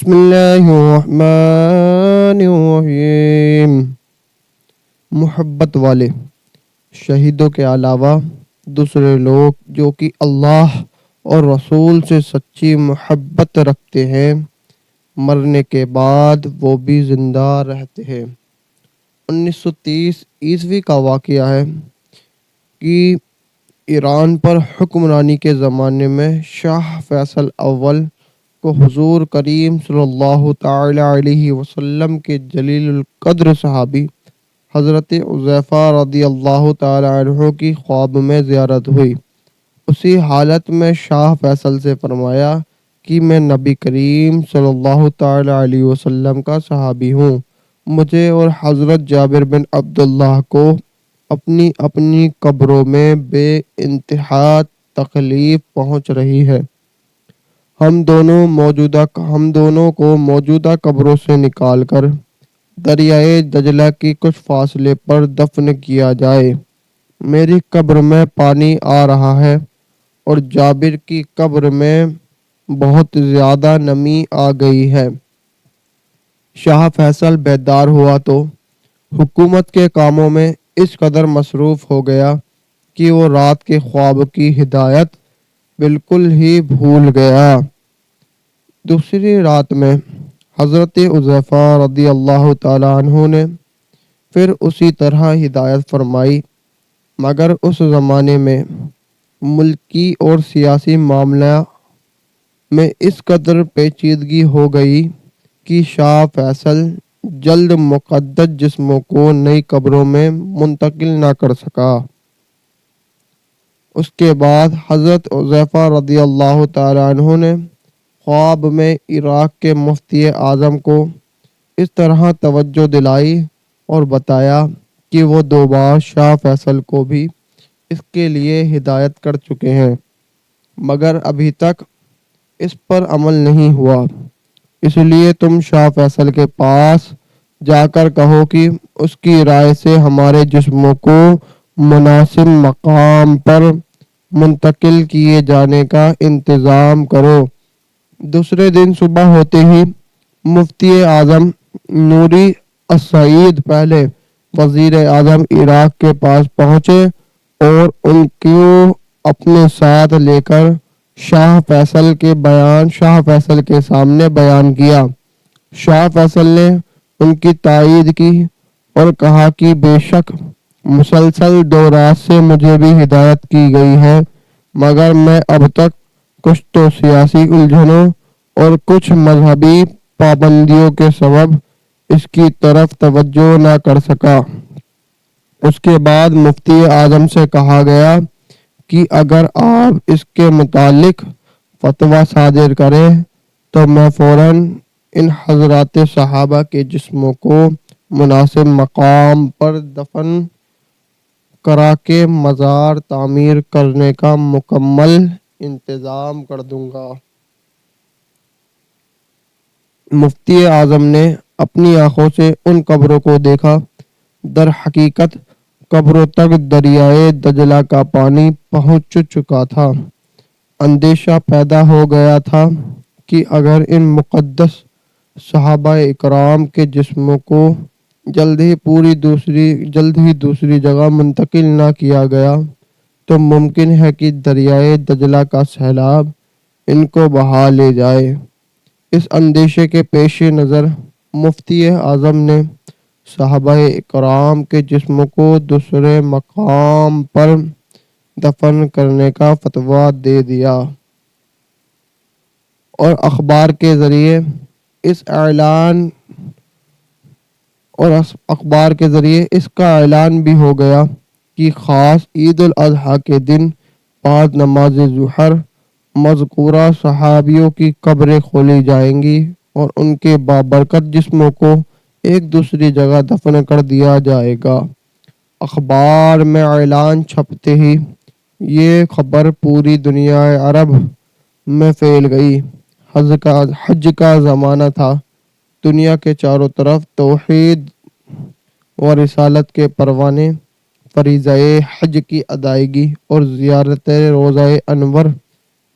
بسم اللہ الرحمن الرحیم۔ محبت والے شہیدوں کے علاوہ دوسرے لوگ جو کہ اللہ اور رسول سے سچی محبت رکھتے ہیں، مرنے کے بعد وہ بھی زندہ رہتے ہیں۔ 1930 کا واقعہ ہے کہ ایران پر حکمرانی کے زمانے میں شاہ فیصل اول کو حضور کریم صلی اللہ تعالی علیہ وسلم کے جلیل القدر صحابی حضرت حذیفہ رضی اللہ تعالی عنہ کی خواب میں زیارت ہوئی۔ اسی حالت میں شاہ فیصل سے فرمایا کہ میں نبی کریم صلی اللہ تعالی علیہ وسلم کا صحابی ہوں، مجھے اور حضرت جابر بن عبداللہ کو اپنی اپنی قبروں میں بے انتہا تکلیف پہنچ رہی ہے۔ ہم دونوں کو موجودہ قبروں سے نکال کر دریائے دجلہ کی کچھ فاصلے پر دفن کیا جائے۔ میری قبر میں پانی آ رہا ہے اور جابر کی قبر میں بہت زیادہ نمی آ گئی ہے۔ شاہ فیصل بیدار ہوا تو حکومت کے کاموں میں اس قدر مصروف ہو گیا کہ وہ رات کے خواب کی ہدایت بالکل ہی بھول گیا۔ دوسری رات میں حضرت حذیفہ رضی اللہ تعالی عنہ نے پھر اسی طرح ہدایت فرمائی، مگر اس زمانے میں ملکی اور سیاسی معاملہ میں اس قدر پیچیدگی ہو گئی کہ شاہ فیصل جلد مقدس جسموں کو نئی قبروں میں منتقل نہ کر سکا۔ اس کے بعد حضرت حذیفہ رضی اللہ تعالی عنہ نے خواب میں عراق کے مفتی اعظم کو اس طرح توجہ دلائی اور بتایا کہ وہ 2 بار شاہ فیصل کو بھی اس کے لیے ہدایت کر چکے ہیں، مگر ابھی تک اس پر عمل نہیں ہوا۔ اس لیے تم شاہ فیصل کے پاس جا کر کہو کہ اس کی رائے سے ہمارے جسموں کو مناسب مقام پر منتقل کیے جانے کا انتظام کرو۔ دوسرے دن صبح ہوتے ہی مفتی اعظم نوری السعید پہلے وزیر اعظم عراق کے پاس پہنچے اور ان کو اپنے ساتھ لے کر شاہ فیصل کے سامنے بیان کیا۔ شاہ فیصل نے ان کی تائید کی اور کہا کہ بے شک مسلسل 2 رات سے مجھے بھی ہدایت کی گئی ہے، مگر میں اب تک کچھ تو سیاسی الجھنوں اور کچھ مذہبی پابندیوں کے سبب اس کی طرف توجہ نہ کر سکا۔ اس کے بعد مفتی اعظم سے کہا گیا کہ اگر آپ اس کے متعلق فتویٰ صادر کریں تو میں فوراً ان حضرات صحابہ کے جسموں کو مناسب مقام پر دفن کرا کے مزار تعمیر کرنے کا مکمل انتظام کر دوں گا۔ مفتی اعظم نے اپنی آنکھوں سے ان قبروں کو دیکھا۔ در حقیقت قبروں تک دریائے دجلہ کا پانی پہنچ چکا تھا۔ اندیشہ پیدا ہو گیا تھا کہ اگر ان مقدس صحابہ اکرام کے جسموں کو جلد ہی دوسری جگہ منتقل نہ کیا گیا تو ممکن ہے کہ دریائے دجلہ کا سیلاب ان کو بہا لے جائے۔ اس اندیشے کے پیش نظر مفتی اعظم نے صحابہ اکرام کے جسموں کو دوسرے مقام پر دفن کرنے کا فتویٰ دے دیا اور اخبار کے ذریعے اس کا اعلان بھی ہو گیا کہ خاص عید الاضحیٰ کے دن بعد نماز ظہر مذکورہ صحابیوں کی قبریں کھولی جائیں گی اور ان کے بابرکت جسموں کو ایک دوسری جگہ دفن کر دیا جائے گا۔ اخبار میں اعلان چھپتے ہی یہ خبر پوری دنیا عرب میں پھیل گئی۔ حج کا زمانہ تھا۔ دنیا کے چاروں طرف توحید و رسالت کے پروانے فریضہ حج کی ادائیگی اور زیارت روضہ انور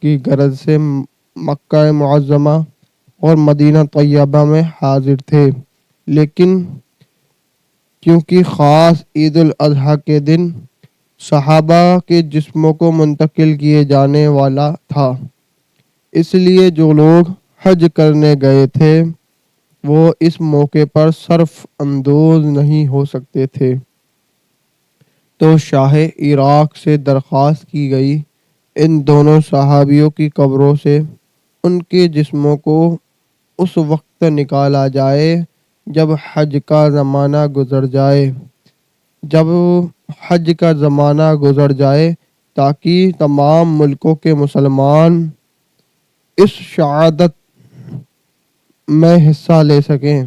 کی غرض سے مکہ معظمہ اور مدینہ طیبہ میں حاضر تھے، لیکن کیونکہ خاص عید الاضحیٰ کے دن صحابہ کے جسموں کو منتقل کیے جانے والا تھا، اس لیے جو لوگ حج کرنے گئے تھے وہ اس موقع پر صرف اندوز نہیں ہو سکتے تھے، تو شاہ عراق سے درخواست کی گئی ان دونوں صحابیوں کی قبروں سے ان کے جسموں کو اس وقت نکالا جائے جب حج کا زمانہ گزر جائے جب حج کا زمانہ گزر جائے تاکہ تمام ملکوں کے مسلمان اس شہادت میں حصہ لے سکیں۔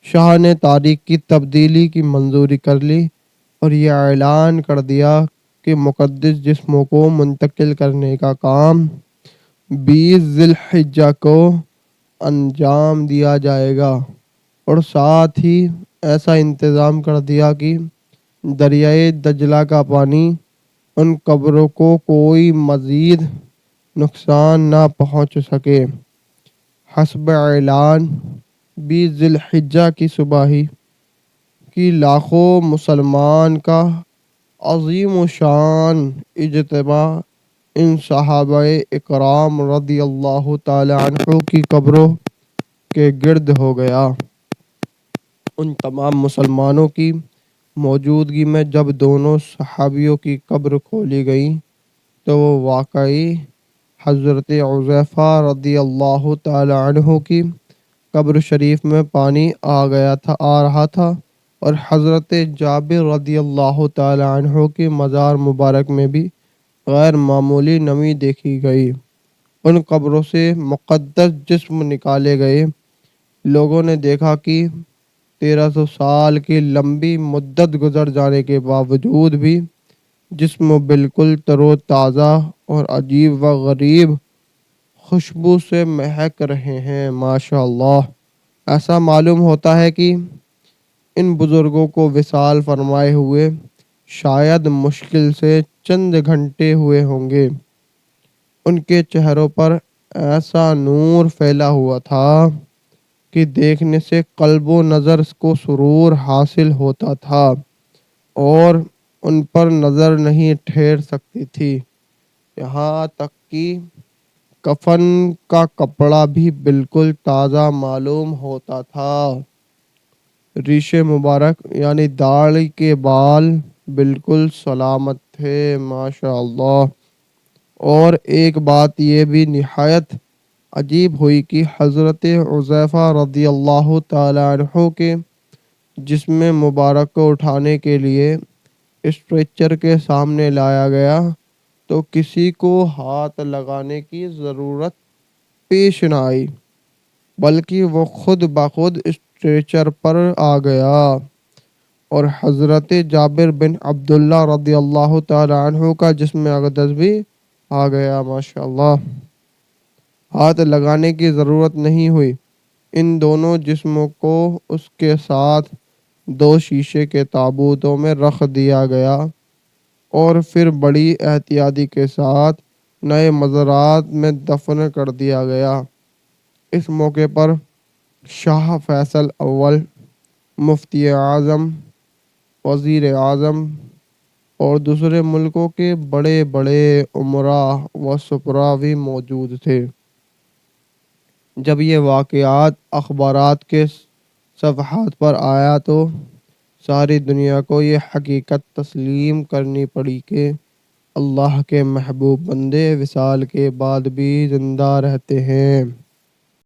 شاہ نے تاریخ کی تبدیلی کی منظوری کر لی اور یہ اعلان کر دیا کہ مقدس جسموں کو منتقل کرنے کا کام 20 ذی الحجہ کو انجام دیا جائے گا، اور ساتھ ہی ایسا انتظام کر دیا کہ دریائے دجلہ کا پانی ان قبروں کو کوئی مزید نقصان نہ پہنچ سکے۔ حسب اعلان 20 ذی الحجہ کی صبح ہی کی لاکھوں مسلمان کا عظیم و شان اجتماع ان صحابہ اکرام رضی اللہ تعالی عنہ کی قبروں کے گرد ہو گیا۔ ان تمام مسلمانوں کی موجودگی میں جب دونوں صحابیوں کی قبر کھولی گئی تو وہ واقعی حضرت حذیفہ رضی اللہ تعالی عنہ کی قبر شریف میں پانی آ رہا تھا، اور حضرت جابر رضی اللہ تعالی عنہ کی مزار مبارک میں بھی غیر معمولی نمی دیکھی گئی۔ ان قبروں سے مقدس جسم نکالے گئے۔ لوگوں نے دیکھا کہ 1300 سال کی لمبی مدت گزر جانے کے باوجود بھی جسم بالکل تر و تازہ اور عجیب و غریب خوشبو سے مہک رہے ہیں۔ ماشاءاللہ، ایسا معلوم ہوتا ہے کہ ان بزرگوں کو وصال فرمائے ہوئے شاید مشکل سے چند گھنٹے ہوئے ہوں گے۔ ان کے چہروں پر ایسا نور پھیلا ہوا تھا کہ دیکھنے سے قلب و نظر کو سرور حاصل ہوتا تھا اور ان پر نظر نہیں ٹھہر سکتی تھی، یہاں تک کہ کفن کا کپڑا بھی بالکل تازہ معلوم ہوتا تھا۔ ریشے مبارک یعنی داڑھی کے بال بالکل سلامت تھے، ماشاءاللہ۔ اور ایک بات یہ بھی نہایت عجیب ہوئی کہ حضرت حذیفہ رضی اللہ تعالی عنہ کے جسم مبارک کو اٹھانے کے لیے اسٹریچر کے سامنے لایا گیا تو کسی کو ہاتھ لگانے کی ضرورت پیش نہ آئی، بلکہ وہ خود بخود اسٹریچر پر آ گیا، اور حضرت جابر بن عبداللہ رضی اللہ تعالی عنہ کا جسم اقدس بھی آ گیا۔ ماشاءاللہ، ہاتھ لگانے کی ضرورت نہیں ہوئی۔ ان دونوں جسموں کو اس کے ساتھ 2 شیشے کے تابوتوں میں رکھ دیا گیا اور پھر بڑی احتیاطی کے ساتھ نئے مزارات میں دفن کر دیا گیا۔ اس موقع پر شاہ فیصل اول، مفتی اعظم، وزیر اعظم اور دوسرے ملکوں کے بڑے بڑے امراء و سفراء بھی موجود تھے۔ جب یہ واقعات اخبارات کے صفحات پر آیا تو ساری دنیا کو یہ حقیقت تسلیم کرنی پڑی کہ اللہ کے محبوب بندے وصال کے بعد بھی زندہ رہتے ہیں۔